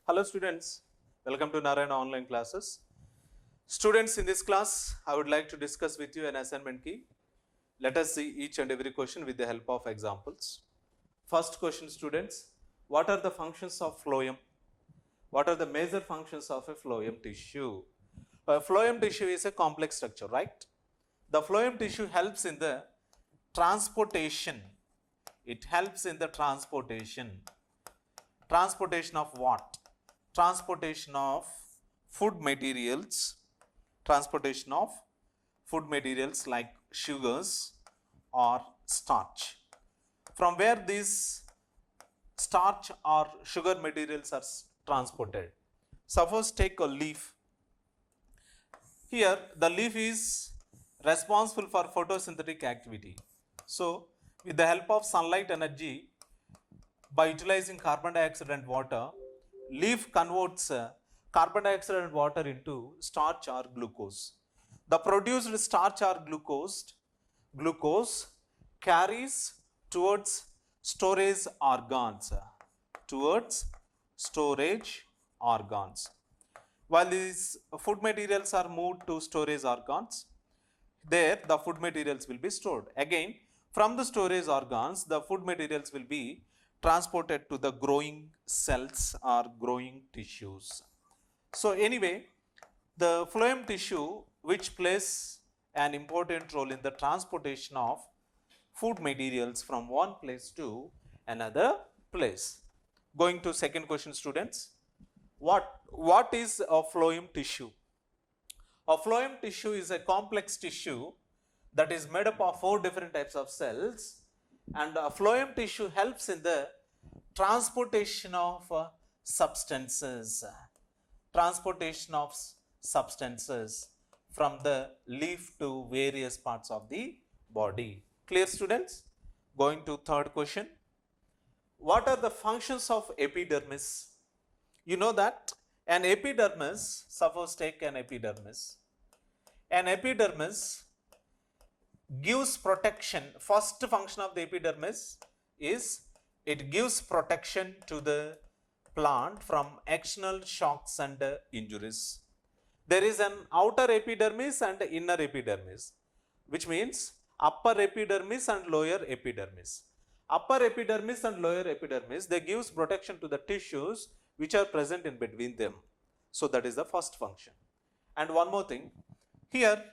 Hello students, welcome to Narayana online classes. Students, in this class, I would like to discuss with you an assignment key. Let us see each and every question with the help of examples. First question, students, what are the functions of phloem? What are the major functions of a phloem tissue? A phloem tissue is a complex structure, right? The phloem tissue helps in the transportation. It helps in the transportation. Transportation of what? Transportation of food materials. Transportation of food materials like sugars or starch. From where these starch or sugar materials are transported? Suppose take a leaf. Here the leaf is responsible for photosynthetic activity. So with the help of sunlight energy, by utilizing carbon dioxide and water, leaf converts carbon dioxide and water into starch or glucose. The produced starch or glucose carries towards storage organs. While these food materials are moved to storage organs, there the food materials will be stored. Again, from the storage organs, the food materials will be transported to the growing cells or growing tissues. So anyway, the phloem tissue, which plays an important role in the transportation of food materials from one place to another place. Going to second question, students. What is a phloem tissue? A phloem tissue is a complex tissue that is made up of 4 different types of cells, and a phloem tissue helps in the transportation of substances from the leaf to various parts of the body. Clear, students? Going to third question. What are the functions of epidermis? You know that an epidermis, suppose take an epidermis. An epidermis gives protection. First function of the epidermis is it gives protection to the plant from external shocks and injuries. There is an outer epidermis and inner epidermis, which means upper epidermis and lower epidermis. Upper epidermis and lower epidermis, they gives protection to the tissues which are present in between them. So that is the first function. And one more thing, here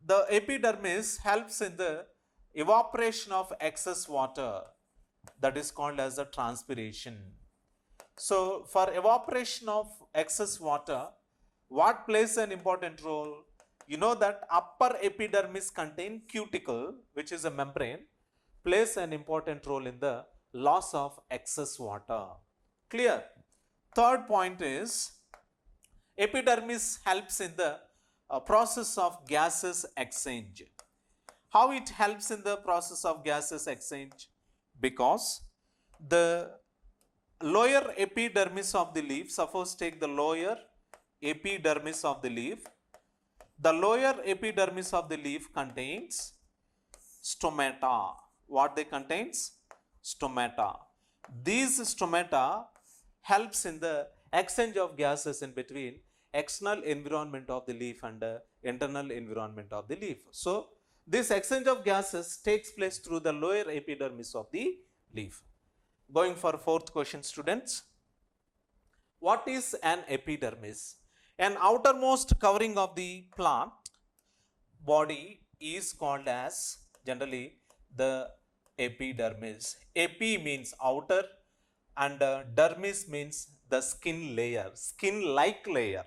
the epidermis helps in the evaporation of excess water, that is called as the transpiration. So for evaporation of excess water, what plays an important role? You know that upper epidermis contain cuticle, which is a membrane, plays an important role in the loss of excess water. Clear? Third point is epidermis helps in the process of gases exchange. How it helps in the process of gases exchange? Because the lower epidermis of the leaf, suppose take the lower epidermis of the leaf. The lower epidermis of the leaf contains stomata. What they contains? Stomata. These stomata helps in the exchange of gases in between external environment of the leaf and internal environment of the leaf. So this exchange of gases takes place through the lower epidermis of the leaf. Going for fourth question, students. What is an epidermis? An outermost covering of the plant body is called as generally the epidermis. Epi means outer and dermis means the skin layer, skin-like layer.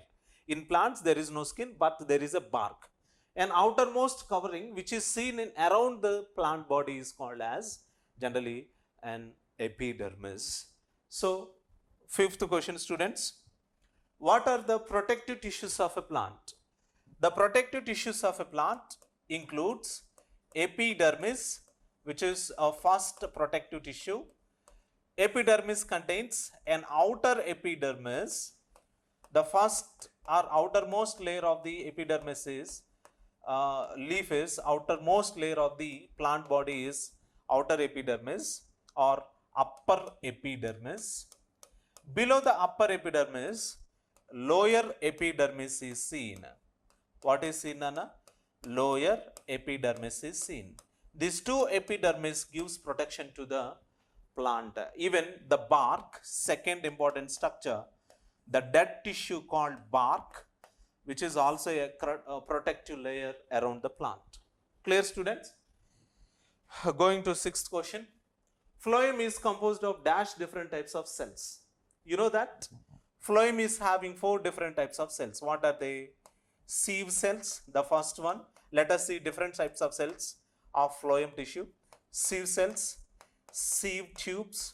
In plants there is no skin, but there is a bark. An outermost covering which is seen in around the plant body is called as generally an epidermis. So fifth question, students. What are the protective tissues of a plant? The protective tissues of a plant includes epidermis, which is a first protective tissue. Epidermis contains an outer epidermis. The first or outermost layer of the epidermis is leaf is outermost layer of the plant body is outer epidermis or upper epidermis. Below the upper epidermis, lower epidermis is seen. What is seen, Anna? Lower epidermis is seen. These two epidermis gives protection to the plant. Even the bark, second important structure, the dead tissue called bark, which is also a protective layer around the plant. Clear, students? Going to sixth question. Phloem is composed of dash different types of cells. You know that? Phloem is having 4 different types of cells. What are they? Sieve cells, the first one. Let us see different types of cells of phloem tissue. Sieve cells, sieve tubes,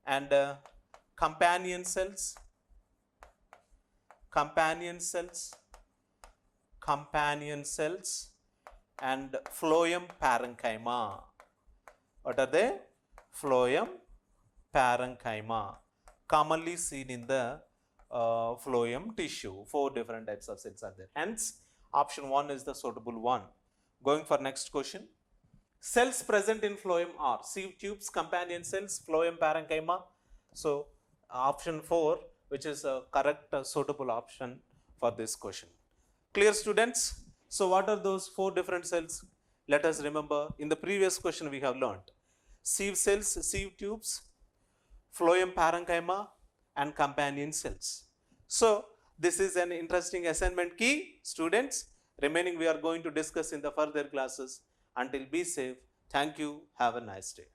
and companion cells, and phloem parenchyma. What are they? Phloem parenchyma, commonly seen in the phloem tissue. 4 different types of cells are there. Hence, option 1 is the suitable one. Going for next question. Cells present in phloem are sieve tubes, companion cells, phloem parenchyma. So, option 4, which is a correct suitable option for this question. Clear, students? So, what are those 4 different cells? Let us remember, in the previous question we have learnt sieve cells, sieve tubes, phloem parenchyma, and companion cells. So, this is an interesting assignment key, students. Remaining we are going to discuss in the further classes. Until be safe. Thank you. Have a nice day.